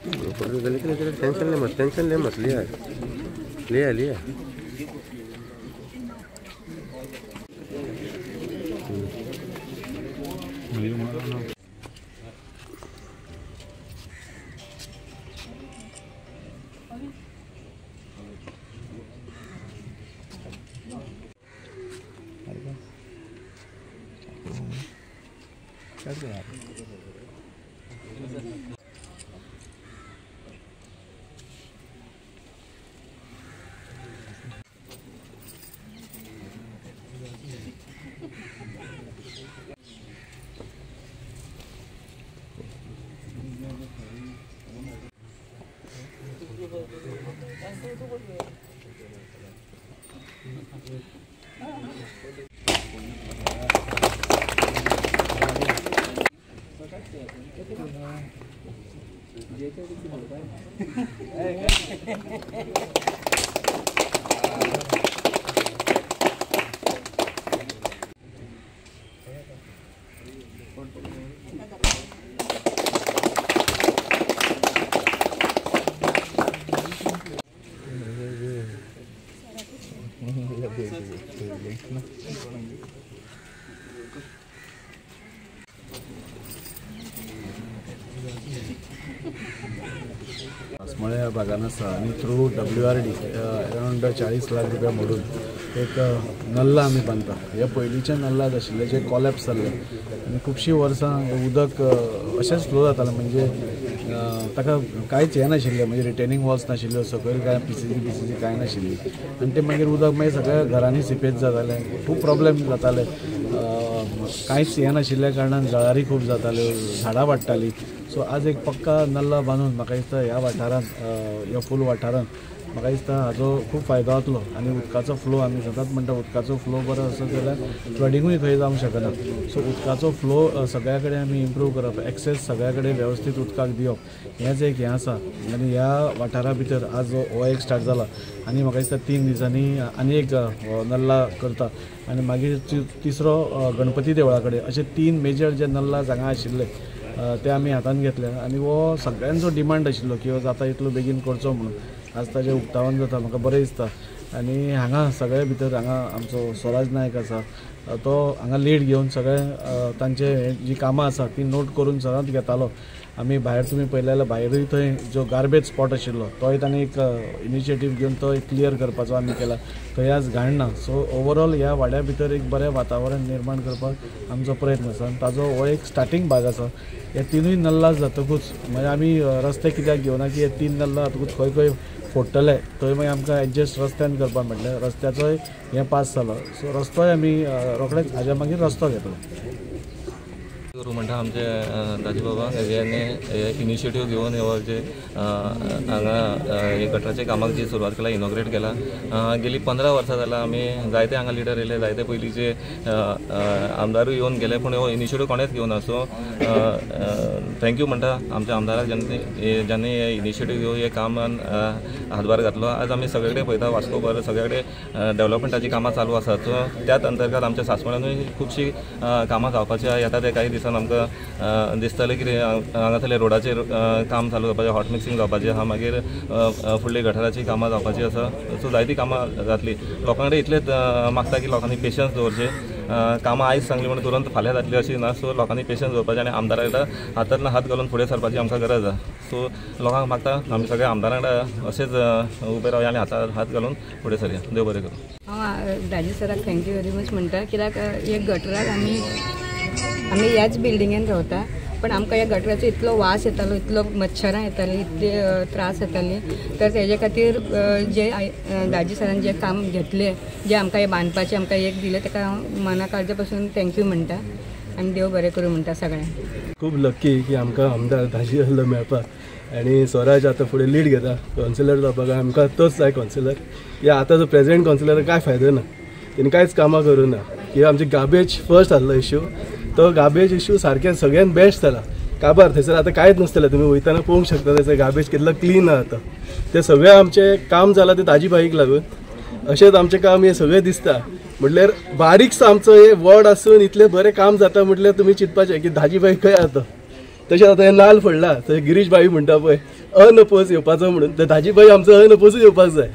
Tension ले मत लिया लिया लिया सासमळे ह्या भागान आसा आनी थ्रू WRD अरावंड 40 लाख रुपया मोडून एक नल्ला आमी बांदता. हे पयलींचे नल्लाच आशिल्ले जे कॉलॅप्स जाल्ले आनी खुबशीं वर्सां उदक अशेंच फ्लो जातालें म्हणजे ताका कांयच हें नाशिल्लें म्हणजे रिटेनिंग वॉल्स नाशिल्ल्यो सकयल काय PCC कांय नाशिल्ली आनी ते मागीर उदक मागीर सगळ्या घरांनी सिपेज जातालें खूब प्रॉब्लेम जाताले कांयच हें नाशिल्ल्या कारणान जळारी खूब जाताल्यो झाडां वाडटालीं. सो आज एक पक्का नल्ला बांदून म्हाका दिसता ह्या वाठारांत ह्या फूल वाठारांत म्हाका दिसता हाजो खूब फायदो जातलो आनी उदकाचो फ्लो आमी सदांच म्हणटा उदकाचो फ्लो बरो आसत जाल्यार फ्लडिंगूय खंय जावंक शकना. सो उदकाचो फ्लो सगळ्या कडेन आमी इम्प्रूव करप एक्सेस सगळ्या कडेन वेवस्थीत उदकाक दिवप हेंच एक हें आसा आनी ह्या वाठारा भितर आज हो एक स्टार्ट जाला आनी म्हाका दिसता 3 दिसांनी आनी एक नल्ला करता आनी मागीर तिसरो गणपती देवळा कडेन अशे 3 मेजर जे नल्ला हांगा आशिल्ले ते आमी हातान घेतले आनी हो सगळ्यांचो डिमांड आशिल्लो की हो जाता इतलो बेगीन करचो म्हणून. आज ताजें उक्तावण जाता म्हाका बरें दिसता आनी हांगा सगळे भितर हांगा आमचो स्वराज नायक आसा तो हांगा लीड घेवन सगळे तांचे जी कामां आसा ती नोट करून सदांच घेतालो. आमी भायर तुमी पळयलें जाल्यार भायरूय थंय जो गार्बेज स्पॉट आशिल्लो तोय ताणें एक इनिशिएटीव घेवन तो क्लियर करपाचो आमी केला थंय आज घाण ना. सो ओवरऑल ह्या वाड्या भितर एक बरें वातावरण निर्माण करपाक आमचो प्रयत्न आसा आनी ताजो हो एक स्टार्टींग भाग आसा. हे 3 नल्ला जातकूच म्हणजे आमी रस्ते कित्याक घेवना की हे 3 नल्ला जातकूच खंय खंय फोडटले थंय मागीर आमकां एडजस्ट रस्त्यान करपाक मेळटलें. रस्त्याचोय हें पास जालो सो रस्तोय आमी रोखडेच हाज्या मागीर रस्तो घेतलो करू म्हणटा आमचे दाजी बाबा हेणे इनिशिएटीव घेवन हे जे हांगा हे गटराच्या कामाक जी सुरवात केला इनॉग्रेट केला गेली 15 वर्सां जाल्यार आमी जायते हांगा लिडर येयले जायते पयलींचे आमदारूय येवन गेले पूण हो इनिशिएटीव कोणेच घेवना. सो थँक्यू म्हणटा आमच्या आमदाराक ज्यांनी हे इनिशिएटीव घेवन हे कामान हातभार घातलो. आज आमी सगळे कडेन पळयता वास्कोभर सगळे कडेन डेव्हलपमेंटाची कामां चालू आसात. सो त्याच अंतर्गत आमच्या सासवड्यानूय खुबशीं कामां जावपाची येता ते काही दिसान आमकां दिसतालें की हांगासरले रोडाचेर काम चालू जावपाचें हॉट मिक्सिंग जावपाचें आहा मागीर फुडली गटाराची कामां जावपाची आसा. सो जायतीं कामां जातलीं. लोकां कडेन इतलेंच मागता की लोकांनी पेशन्स दवरचे. कामां आयज सांगली म्हणून तुरंत फाल्यां जातली अशी ना. सो लोकांनी पेशन्स दवरपाचें आनी आमदारा कडेन हातांतल्यान हात घालून फुडें सरपाची आमकां गरज आसा. सो लोकांक मागता आमी सगळ्या आमदारां कडेन अशेंच उबे रावया आनी हातांत हात घालून फुडें सरया. देव बरें करूं. हांव दाजी सराक थँक्यू व्हेरी मच म्हणटा कित्याक हे गटराक आमी ह्याच बिल्डिंगेन रावता पण आमकां ह्या गटराचो इतलो वास येतालो इतलो मच्छरां येतालीं इतले त्रास जाताली तर तेजे खातीर जे दाजी सरान जे काम घेतले जे आमकां हे बांदपाचें आमकां एक दिलें ताका मना काळजा पासून थँक्यू म्हणटा आनी देव बरें करूं म्हणटा सगळ्यांक. खूब लकी की आमकां आमदार दाजी आहलो मेळपाक आनी स्वराज आतां फुडें लीड घेता कौन्सिलर जावपाक आमकां तोच जाय कौन्सिलर. ह्या आतांचो प्रेजिडेंट कौन्सिलर कांय फायदो ना तेणी कांयच कामां करूं ना किंवां आमचे गार्बेज फर्स्ट आहलो इश्यू तो गार्बेज इश्यू सारकें सगळ्यान बेस्ट जाला. काबार थंयसर आतां कांयच नासतलें तुमी वयताना पळोवंक शकता थंयसर गार्बेज कितलो क्लीन आहा आतां. तें सगळें आमचें काम जालां तें दाजी बाईक लागून अशेंच आमचें काम हे सगळें दिसता म्हटल्यार बारीकसो आमचो हे वॉर्ड आसून इतलें बरें काम जाता म्हटल्यार तुमी चिंतपाचें की दाजी बाई खंय आतां. तशेंच आतां हे नाल्ल फोडला थंय गिरीश बाई म्हणटा पळय अनअपोज येवपाचो म्हणून दाजीबाई आमचो अनअपोजूच येवपाक जाय